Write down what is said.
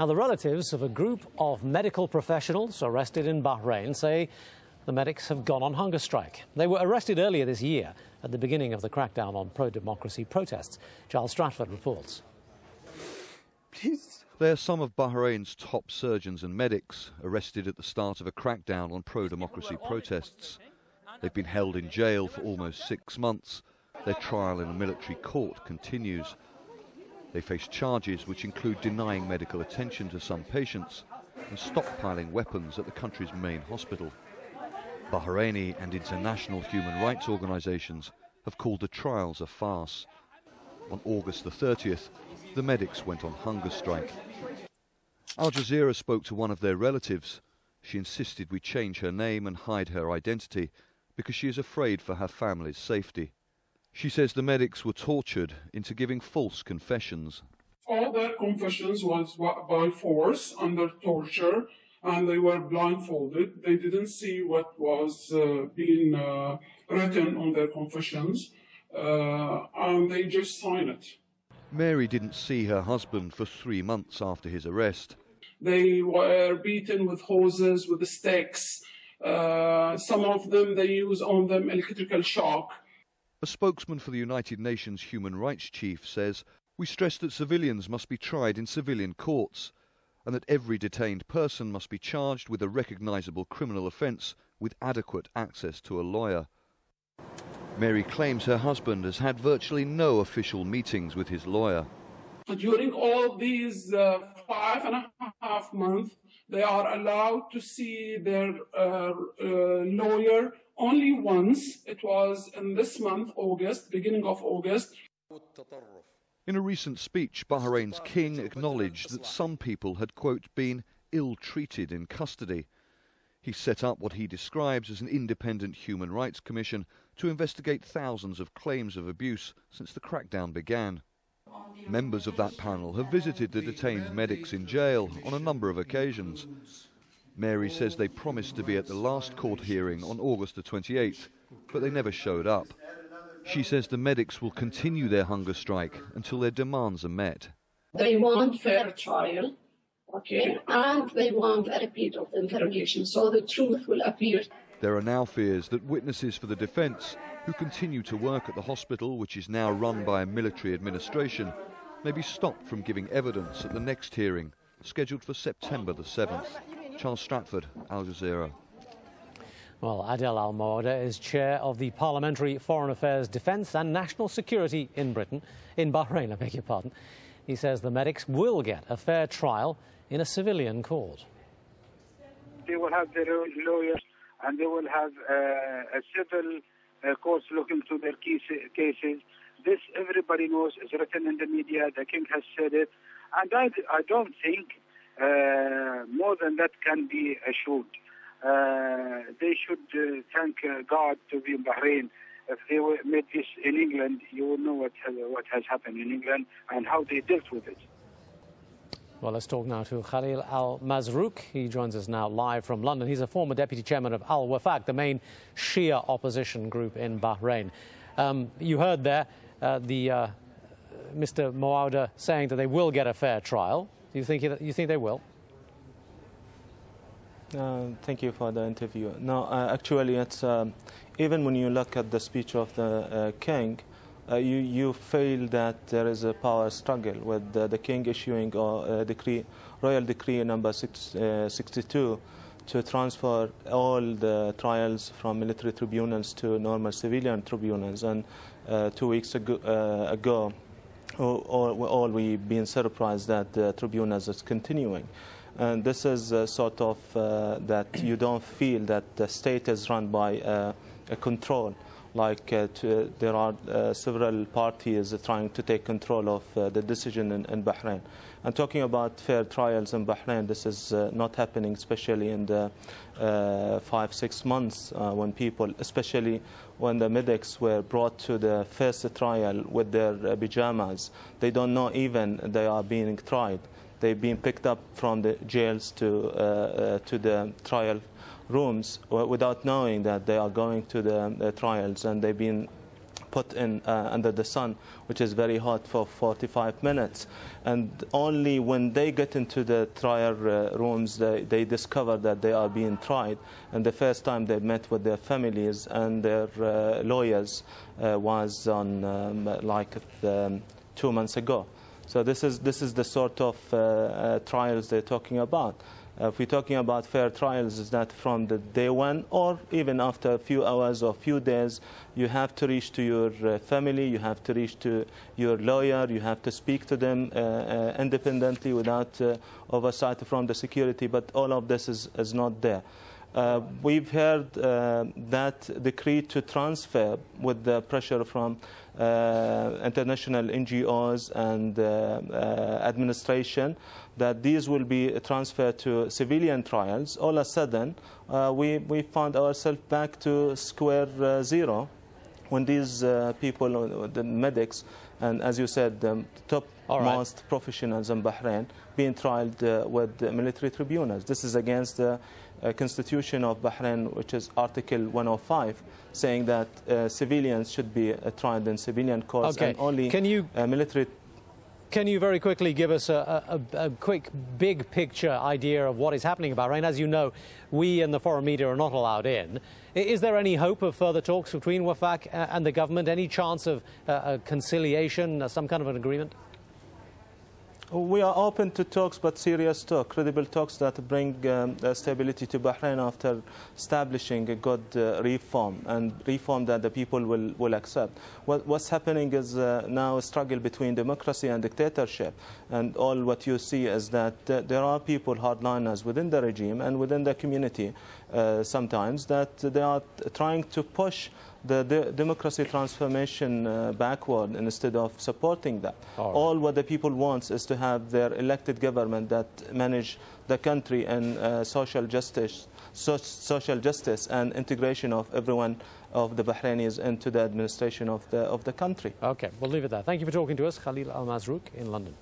Now, the relatives of a group of medical professionals arrested in Bahrain say the medics have gone on hunger strike. They were arrested earlier this year at the beginning of the crackdown on pro-democracy protests. Charles Stratford reports. They're some of Bahrain's top surgeons and medics arrested at the start of a crackdown on pro-democracy protests. They've been held in jail for almost 6 months. Their trial in a military court continues. They face charges which include denying medical attention to some patients and stockpiling weapons at the country's main hospital. Bahraini and international human rights organisations have called the trials a farce. On August the 30th, the medics went on hunger strike. Al-Jazeera spoke to one of their relatives. She insisted we change her name and hide her identity because she is afraid for her family's safety. She says the medics were tortured into giving false confessions. All their confessions was by force, under torture, and they were blindfolded. They didn't see what was being written on their confessions, and they just signed it. Mary didn't see her husband for 3 months after his arrest. They were beaten with hoses, with sticks. Some of them, they use on them electrical shock. A spokesman for the United Nations Human Rights Chief says, "We stress that civilians must be tried in civilian courts and that every detained person must be charged with a recognisable criminal offence with adequate access to a lawyer." Mary claims her husband has had virtually no official meetings with his lawyer. During all these 5.5 months, they are allowed to see their lawyer only once. It was in this month, August, beginning of August. In a recent speech, Bahrain's king acknowledged that some people had, quote, been ill-treated in custody. He set up what he describes as an independent human rights commission to investigate thousands of claims of abuse since the crackdown began. Members of that panel have visited the detained medics in jail on a number of occasions. Mary says they promised to be at the last court hearing on August the 28th, but they never showed up. She says the medics will continue their hunger strike until their demands are met. They want fair trial, okay, and they want a repeat of the interrogation, so the truth will appear. There are now fears that witnesses for the defence, who continue to work at the hospital, which is now run by a military administration, may be stopped from giving evidence at the next hearing, scheduled for September the 7th. Charles Stratford, Al Jazeera. Well, Adel Al-Mawada is chair of the Parliamentary Foreign Affairs, Defence and National Security in Bahrain, I beg your pardon. He says the medics will get a fair trial in a civilian court. They will have their lawyers and they will have a civil courts looking to their cases. This everybody knows, is written in the media, the king has said it, and I don't think more than that can be assured. They should thank God to be in Bahrain. If they made this in England, you will know what has happened in England and how they dealt with it. Well, let's talk now to Khalil Al-Marzooq. He joins us now live from London. He's a former deputy chairman of Al-Wafaq, the main Shia opposition group in Bahrain. You heard there Mr. Mawada saying that they will get a fair trial. Do you think they will? Thank you for the interview. No, actually, it's even when you look at the speech of the king, you feel that there is a power struggle with the king issuing a decree, royal decree number 62, to transfer all the trials from military tribunals to normal civilian tribunals. And 2 weeks ago, all we've been surprised that the tribunals is continuing. And this is sort of that you don't feel that the state is run by a control. Like there are several parties trying to take control of the decision in Bahrain. And talking about fair trials in Bahrain, this is not happening, especially in the 5-6 months when people, especially when the medics were brought to the first trial with their pajamas. They don't know even they are being tried. They've been picked up from the jails to the trial rooms without knowing that they are going to the trials, and they've been put in under the sun, which is very hot, for 45 minutes. And only when they get into the trial rooms, they discover that they are being tried. And the first time they met with their families and their lawyers was on 2 months ago. So this is the sort of trials they're talking about. If we're talking about fair trials, is that from the day one or even after a few hours or few days, you have to reach to your family, you have to reach to your lawyer, you have to speak to them independently without oversight from the security, but all of this is not there. We've heard that decree to transfer with the pressure from international NGOs and administration, that these will be transferred to civilian trials. All of a sudden, we found ourselves back to square zero when these people, the medics, and as you said, the topmost professionals in Bahrain, being tried with military tribunals. This is against the Constitution of Bahrain, which is Article 105, saying that civilians should be tried in civilian courts, and only military. Can you very quickly give us a quick, big picture idea of what is happening in Bahrain? As you know, we and the foreign media are not allowed in. Is there any hope of further talks between Wafaq and the government? Any chance of conciliation, some kind of an agreement? We are open to talks, but serious talk, credible talks that bring stability to Bahrain after establishing a good reform, and reform that the people will accept. What's happening is now a struggle between democracy and dictatorship, and all what you see is that there are people, hardliners, within the regime and within the community sometimes, that they are trying to push the democracy transformation backward instead of supporting that. All what the people want is to have their elected government that manage the country and social justice and integration of everyone of the Bahrainis into the administration of the country. Okay, we'll leave it there. Thank you for talking to us, Khalil Al-Marzooq in London.